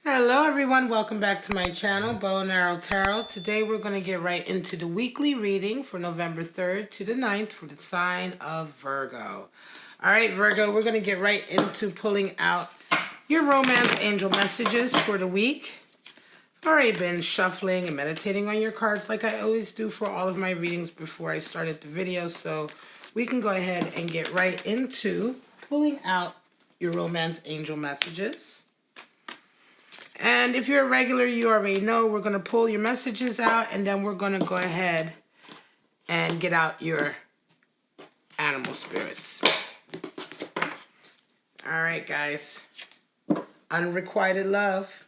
Hello everyone, welcome back to my channel, Bow and Arrow Tarot. Today we're going to get right into the weekly reading for November 3rd to the 9th for the sign of Virgo. Alright Virgo, we're going to get right into pulling out your romance angel messages for the week. I've already been shuffling and meditating on your cards like I always do for all of my readings before I started the video, so we can go ahead and get right into pulling out your romance angel messages. And if you're a regular, you already know we're going to pull your messages out, and then we're going to go ahead and get out your animal spirits. All right, guys. Unrequited love.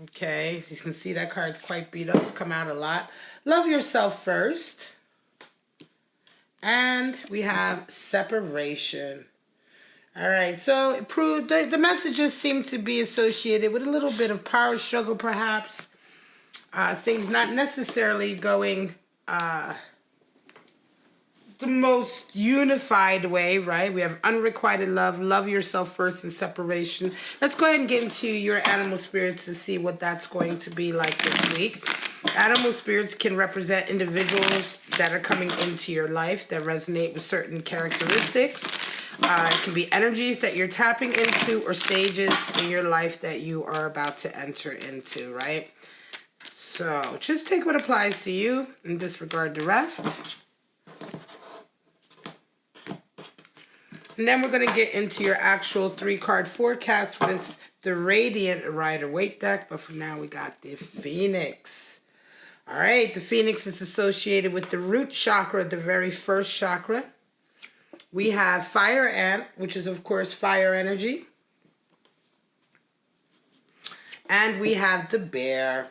Okay, you can see that card's quite beat up. It's come out a lot. Love yourself first. And we have separation. All right, so the messages seem to be associated with a little bit of power struggle, perhaps. Things not necessarily going the most unified way, right? We have unrequited love, love yourself first, and separation. Let's go ahead and get into your animal spirits to see what that's going to be like this week. Animal spirits can represent individuals that are coming into your life that resonate with certain characteristics. It can be energies that you're tapping into or stages in your life that you are about to enter into, right? So just take what applies to you and disregard the rest. And then we're going to get into your actual 3-card forecast with the Radiant Rider-Waite deck. But for now, we got the Phoenix. All right, the Phoenix is associated with the root chakra, the very first chakra. We have Fire Ant, which is, of course, fire energy. And we have the Bear,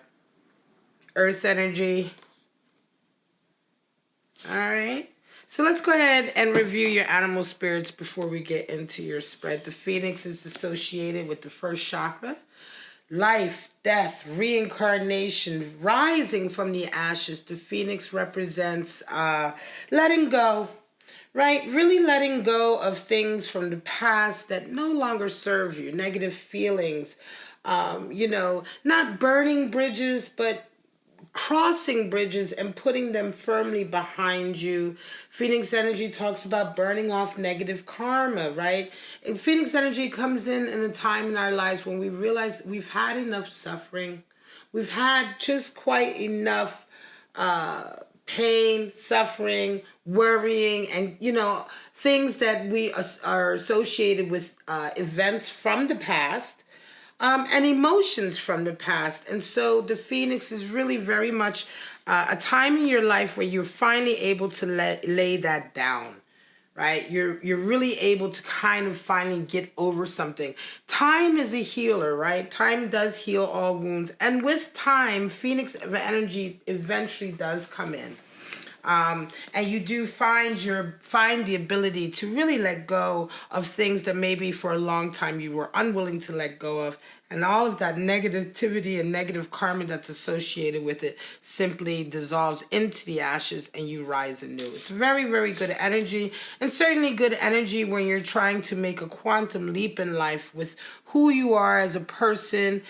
earth energy. All right. So let's go ahead and review your animal spirits before we get into your spread. The Phoenix is associated with the first chakra. Life, death, reincarnation, rising from the ashes. The Phoenix represents letting go. Right? Really letting go of things from the past that no longer serve you. Negative feelings. Not burning bridges, but crossing bridges and putting them firmly behind you. Phoenix energy talks about burning off negative karma, right? And Phoenix energy comes in a time in our lives when we realize we've had enough suffering. We've had just quite enough pain, suffering, worrying, and, things that we are associated with events from the past and emotions from the past. And so the Phoenix is really very much a time in your life where you're finally able to lay that down. Right? You're really able to kind of finally get over something. Time is a healer, right? Time does heal all wounds. And with time, Phoenix energy eventually does come in. And you do find the ability to really let go of things that maybe for a long time you were unwilling to let go of. And all of that negativity and negative karma that's associated with it simply dissolves into the ashes and you rise anew. It's very, very good energy, and certainly good energy when you're trying to make a quantum leap in life with who you are as a person,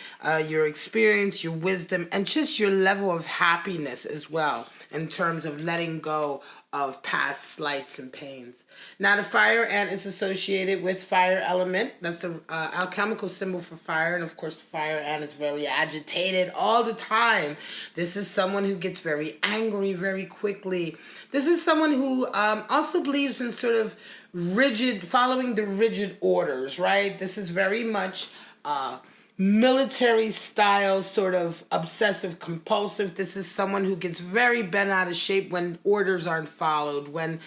your experience, your wisdom, and just your level of happiness as well in terms of letting go of past slights and pains. Now, the Fire Ant is associated with fire element. That's the alchemical symbol for fire. And, of course, the Fire Ant is very agitated all the time. This is someone who gets very angry very quickly. This is someone who also believes in sort of following the rigid orders, right? This is very much military style, sort of obsessive compulsive. This is someone who gets very bent out of shape when orders aren't followed, when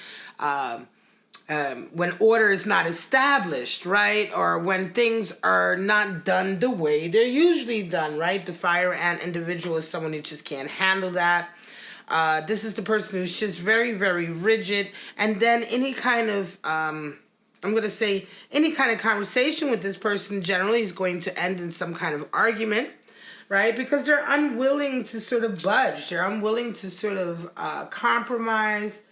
order is not established, right? Or when things are not done the way they're usually done, right? The Fire Ant individual is someone who just can't handle that. This is the person who's just very, very rigid. And then any kind of I'm going to say any kind of conversation with this person generally is going to end in some kind of argument, right? Because they're unwilling to sort of budge. They're unwilling to sort of compromise.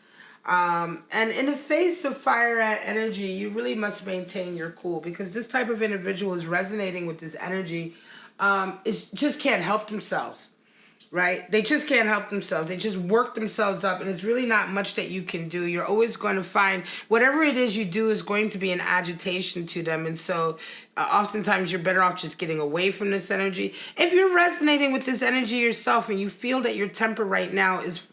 And in the face of fire energy, you really must maintain your cool, because this type of individual is resonating with this energy. Is just can't help themselves, right? They just can't help themselves. They just work themselves up, and it's really not much that you can do. You're always going to find whatever it is you do is going to be an agitation to them, and so oftentimes you're better off just getting away from this energy. If you're resonating with this energy yourself and you feel that your temper right now is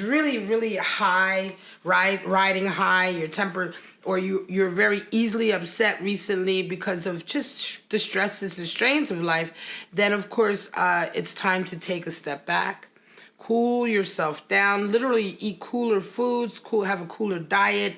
really, really high, right, riding high, your temper, or you're very easily upset recently because of just the stresses and strains of life, then of course it's time to take a step back, cool yourself down, literally eat cooler foods, have a cooler diet.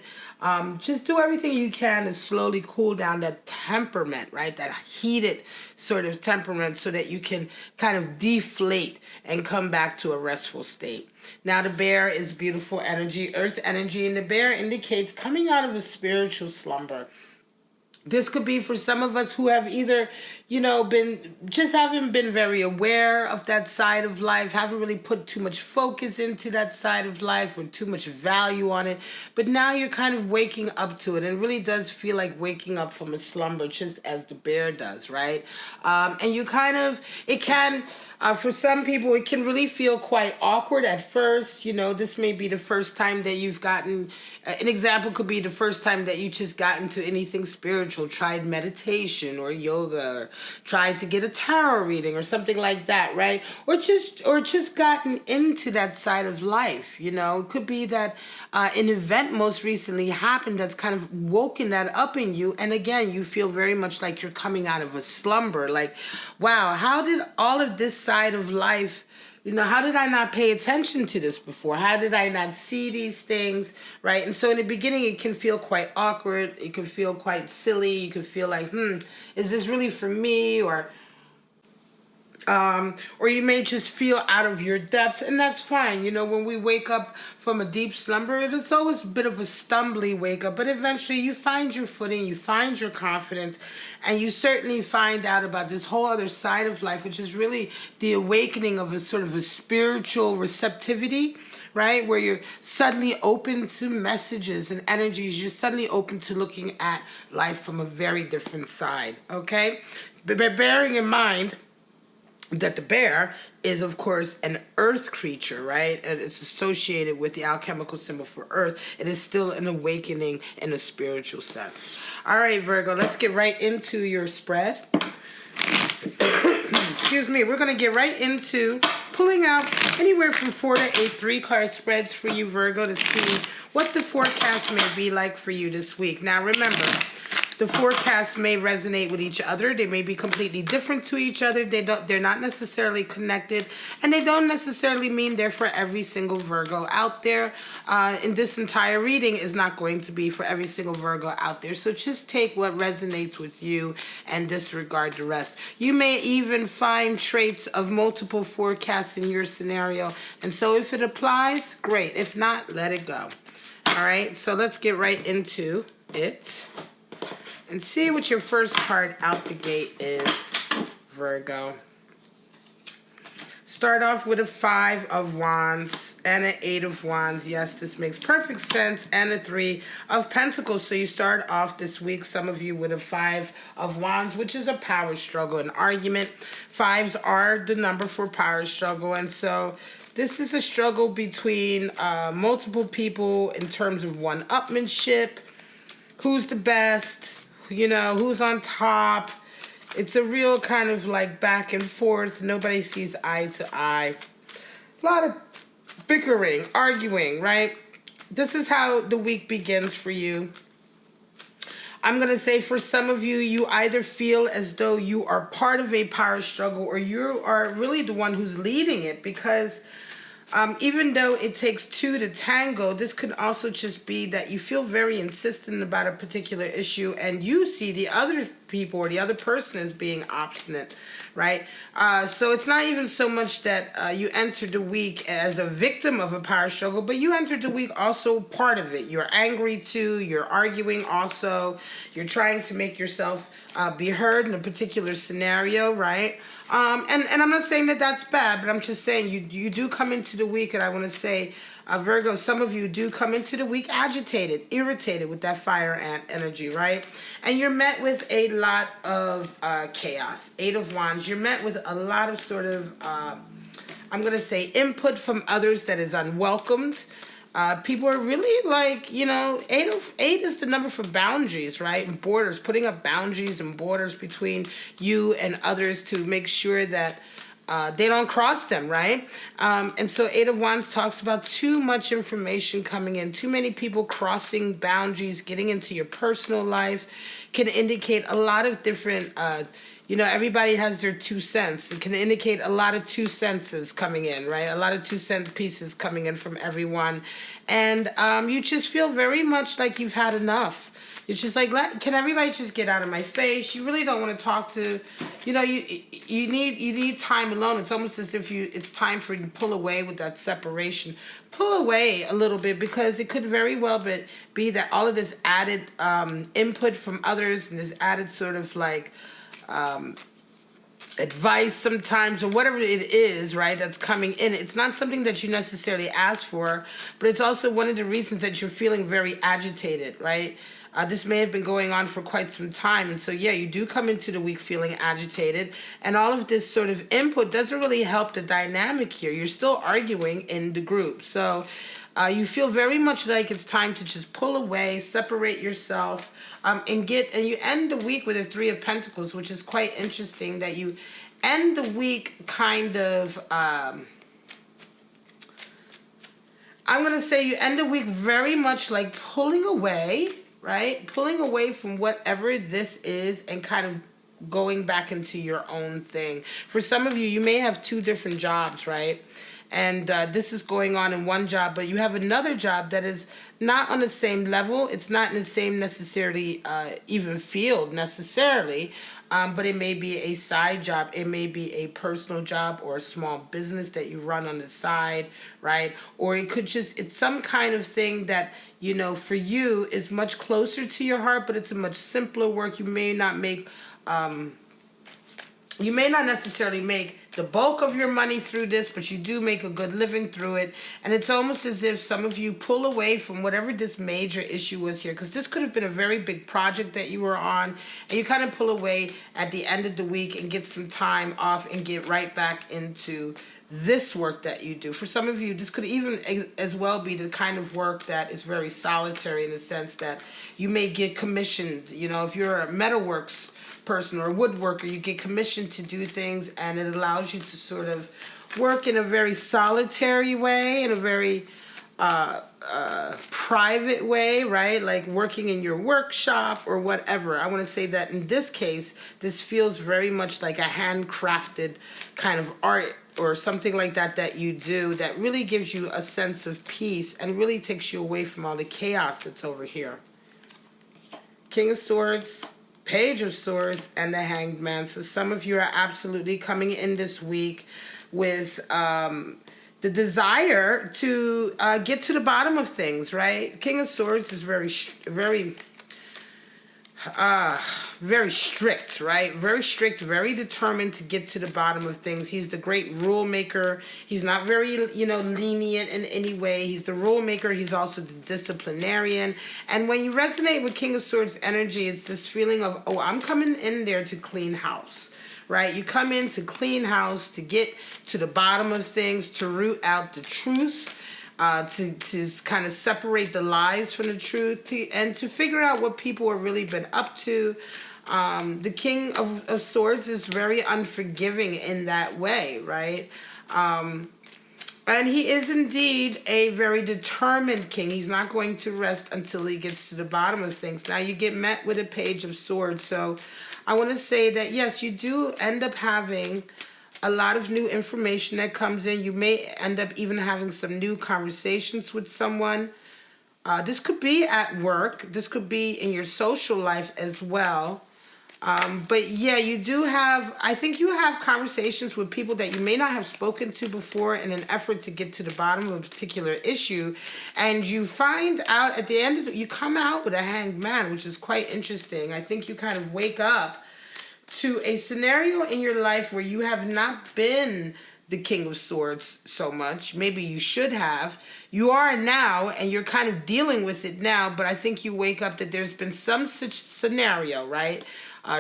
Just do everything you can to slowly cool down that temperament, right? That heated sort of temperament, so that you can kind of deflate and come back to a restful state. Now, the bear is beautiful energy, earth energy, and the bear indicates coming out of a spiritual slumber. This could be for some of us who have either, haven't been very aware of that side of life, haven't really put too much focus into that side of life or too much value on it. But now you're kind of waking up to it, and it really does feel like waking up from a slumber, just as the bear does, right? And you for some people, it can really feel quite awkward at first. This may be the first time that you've gotten, an example could be the first time that you just got into anything spiritual, tried meditation or yoga, or tried to get a tarot reading or something like that, right? Or just gotten into that side of life. It could be that an event most recently happened that's kind of woken that up in you. And again, you feel very much like you're coming out of a slumber. Like, wow, how did all of this side of life, how did I not pay attention to this before? How did I not see these things, right? And so in the beginning, it can feel quite awkward. It can feel quite silly. You can feel like, is this really for me? Or you may just feel out of your depth, and that's fine. When we wake up from a deep slumber, it is always a bit of a stumbly wake up, but eventually you find your footing, you find your confidence, and you certainly find out about this whole other side of life, which is really the awakening of a sort of a spiritual receptivity, right? Where you're suddenly open to messages and energies. You're suddenly open to looking at life from a very different side, okay? But bearing in mind that the bear is, of course, an earth creature, right? And it's associated with the alchemical symbol for earth. It is still an awakening in a spiritual sense. All right, Virgo, let's get right into your spread. Excuse me. We're going to get right into pulling out anywhere from 4 to 8 3-card spreads for you, Virgo, to see what the forecast may be like for you this week. Now, remember, the forecasts may resonate with each other. They may be completely different to each other. They're not necessarily connected, and they don't necessarily mean they're for every single Virgo out there. In this entire reading is not going to be for every single Virgo out there. So just take what resonates with you and disregard the rest. You may even find traits of multiple forecasts in your scenario. And so if it applies, great. If not, let it go. All right, so let's get right into it and see what your first card out the gate is, Virgo. Start off with a 5 of Wands and an 8 of Wands. Yes, this makes perfect sense. And a 3 of Pentacles. So you start off this week, some of you, with a 5 of Wands, which is a power struggle, an argument. 5s are the number for power struggle. And so this is a struggle between multiple people in terms of one-upmanship. Who's the best? Who's on top. It's a real kind of like back and forth. Nobody sees eye to eye. A lot of bickering, arguing, right? This is how the week begins for you. I'm going to say for some of you, you either feel as though you are part of a power struggle, or you are really the one who's leading it, because even though it takes 2 to tango, this could also just be that you feel very insistent about a particular issue, and you see the other people or the other person as being obstinate, right? So it's not even so much that you entered the week as a victim of a power struggle, but you entered the week also part of it. You're angry too, you're arguing also, you're trying to make yourself be heard in a particular scenario, right? And I'm not saying that that's bad, but I'm just saying you do come into the week, and I want to say, Virgo, some of you do come into the week agitated, irritated with that fire ant energy, right? And you're met with a lot of chaos. 8 of Wands. You're met with a lot of sort of, I'm going to say, input from others that is unwelcomed. People are really like, you know, 8 is the number for boundaries, right? And borders, putting up boundaries and borders between you and others to make sure that they don't cross them, right? And so 8 of Wands talks about too much information coming in, too many people crossing boundaries, getting into your personal life can indicate a lot of different, you know, everybody has their 2 cents. It can indicate a lot of 2 senses coming in, right? A lot of 2-cent pieces coming in from everyone. And you just feel very much like you've had enough. It's just like, can everybody just get out of my face? You really don't want to talk to, you know, you need time alone. It's almost as if it's time for you to pull away with that separation. Pull away a little bit, because it could very well be that all of this added input from others and this added sort of like advice sometimes, or whatever it is, right, that's coming in. It's not something that you necessarily ask for, but it's also one of the reasons that you're feeling very agitated, right? This may have been going on for quite some time. And so, yeah, you do come into the week feeling agitated. And all of this sort of input doesn't really help the dynamic here. You're still arguing in the group. So you feel very much like it's time to just pull away, separate yourself, and you end the week with a 3 of Pentacles, which is quite interesting that you end the week kind of, I'm going to say you end the week very much like pulling away, right? Pulling away from whatever this is and kind of going back into your own thing. For some of you, you may have 2 different jobs, right? And this is going on in one job, but you have another job that is not on the same level. It's not in the same necessarily even field necessarily, but it may be a side job. It may be a personal job or a small business that you run on the side, right? Or it could it's some kind of thing that, you know, for you is much closer to your heart, but it's a much simpler work. You may not necessarily make the bulk of your money through this, but you do make a good living through it. And it's almost as if some of you pull away from whatever this major issue was here, because this could have been a very big project that you were on, and you kind of pull away at the end of the week and get some time off and get right back into this work that you do. For some of you, this could even as well be the kind of work that is very solitary, in the sense that you may get commissioned. You know, if you're a metalworks person or a woodworker, you get commissioned to do things, and it allows you to sort of work in a very solitary way, in a very private way, right? Like working in your workshop or whatever. I want to say that in this case, this feels very much like a handcrafted kind of art or something like that you do, that really gives you a sense of peace and really takes you away from all the chaos that's over here. King of Swords, Page of Swords, and the Hanged Man. So some of you are absolutely coming in this week with the desire to get to the bottom of things, right? King of Swords is very strict, right? Very strict, very determined to get to the bottom of things. He's the great rule maker. He's not very, you know, lenient in any way. He's the rule maker. He's also the disciplinarian. And when you resonate with King of Swords energy, it's this feeling of, oh, I'm coming in there to clean house, right? You come in to clean house, to get to the bottom of things, to root out the truth, to kind of separate the lies from the truth, and to figure out what people have really been up to. The King of Swords is very unforgiving in that way, right? And he is indeed a very determined king. He's not going to rest until he gets to the bottom of things. Now you get met with a Page of Swords. So I want to say that, yes, you do end up having a lot of new information that comes in. You may end up even having some new conversations with someone. This could be at work. This could be in your social life as well. But yeah, you do have, I think you have conversations with people that you may not have spoken to before in an effort to get to the bottom of a particular issue. And you find out at the end of it, you come out with a Hanged Man, which is quite interesting. I think you kind of wake up to a scenario in your life where you have not been the King of Swords so much. Maybe you should have. You are now, and you're kind of dealing with it now, but I think you wake up that there's been some such scenario, right?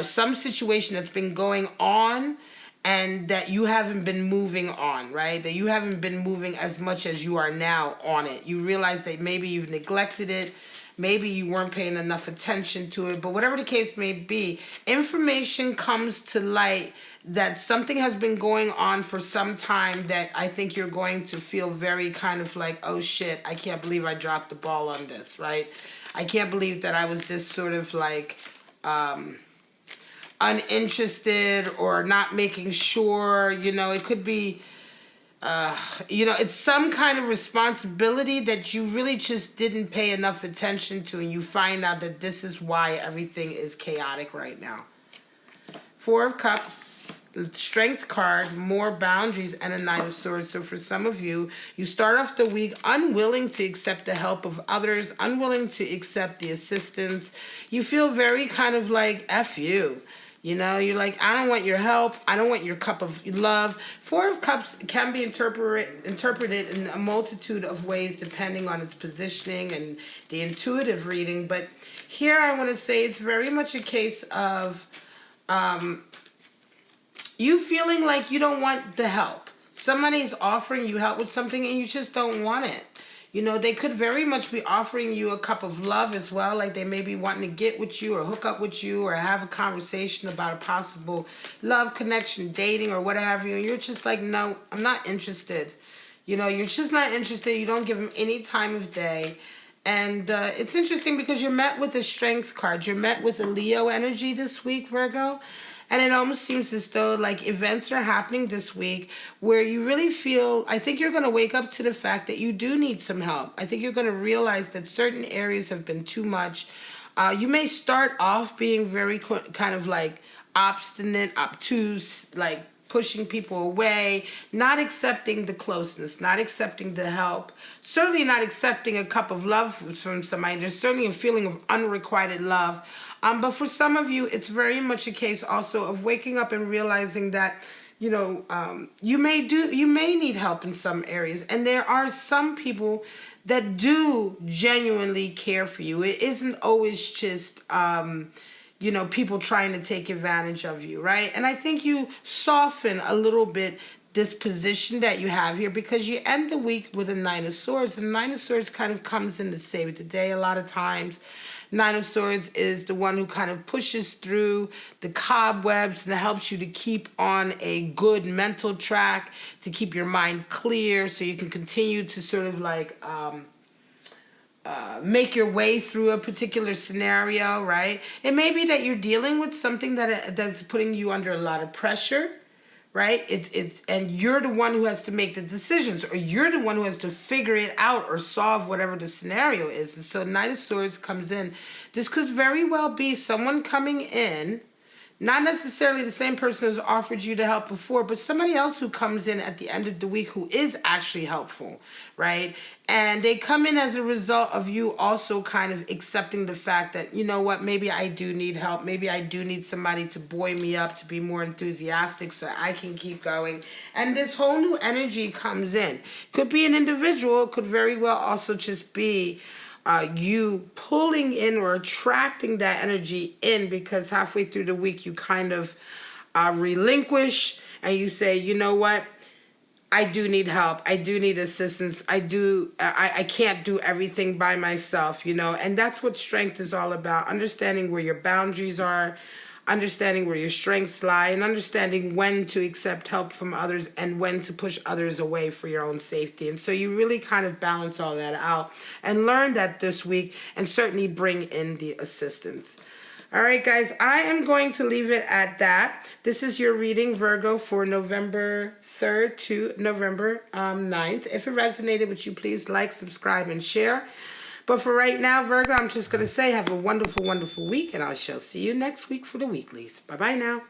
Some situation that's been going on, and that you haven't been moving on, right? That you haven't been moving as much as you are now on it. You realize that maybe you've neglected it. Maybe you weren't paying enough attention to it, but whatever the case may be, information comes to light that something has been going on for some time that I think you're going to feel very kind of like, oh shit, I can't believe I dropped the ball on this, right? I can't believe that I was this sort of like uninterested or not making sure, you know, it could be you know, it's some kind of responsibility that you really just didn't pay enough attention to, and you find out that this is why everything is chaotic right now. Four of Cups, Strength card, more boundaries, and a Knight of Swords. So for some of you, you start off the week unwilling to accept the help of others, unwilling to accept the assistance. You feel very kind of like, F you. You know, you're like, I don't want your help. I don't want your cup of love. Four of Cups can be interpreted in a multitude of ways depending on its positioning and the intuitive reading. But here I want to say it's very much a case of you feeling like you don't want the help. Somebody's offering you help with something and you just don't want it. You know, they could very much be offering you a cup of love as well. Like they may be wanting to get with you or hook up with you or have a conversation about a possible love connection, dating or what have you. And you're just like, no, I'm not interested. You know, you're just not interested. You don't give them any time of day. And it's interesting because you're met with a Strength card. You're met with a Leo energy this week, Virgo. And it almost seems as though like events are happening this week where you really feel, I think you're going to wake up to the fact that you do need some help. I think you're going to realize that certain areas have been too much. You may start off being very kind of like obstinate, obtuse, like pushing people away, not accepting the closeness, not accepting the help, certainly not accepting a cup of love from somebody. There's certainly a feeling of unrequited love. But for some of you, it's very much a case also of waking up and realizing that, you know, you may need help in some areas. And there are some people that do genuinely care for you. It isn't always just, you know, people trying to take advantage of you, right? And I think you soften a little bit this position that you have here because you end the week with a Nine of Swords. And Nine of Swords kind of comes in to save the day a lot of times. Nine of Swords is the one who kind of pushes through the cobwebs and helps you to keep on a good mental track, to keep your mind clear so you can continue to sort of like make your way through a particular scenario, right? It may be that you're dealing with something that's putting you under a lot of pressure, right? And you're the one who has to make the decisions, or you're the one who has to figure it out or solve whatever the scenario is. And so Knight of Swords comes in. This could very well be someone coming in, not necessarily the same person who's offered you the help before, but somebody else who comes in at the end of the week who is actually helpful, right? And they come in as a result of you also kind of accepting the fact that, you know what, maybe I do need help. Maybe I do need somebody to buoy me up, to be more enthusiastic so I can keep going. And this whole new energy comes in. Could be an individual, could very well also just be you pulling in or attracting that energy in because halfway through the week you kind of relinquish and you say, you know what, I do need help. I do need assistance. I can't do everything by myself, you know, and that's what strength is all about. Understanding where your boundaries are, understanding where your strengths lie, and understanding when to accept help from others and when to push others away for your own safety. And so you really kind of balance all that out and learn that this week and certainly bring in the assistance. All right, guys, I am going to leave it at that. This is your reading, Virgo, for November 3rd to November 9th. If it resonated with you, please like, subscribe, and share. But for right now, Virgo, I'm just going to say have a wonderful, wonderful week, and I shall see you next week for the weeklies. Bye-bye now.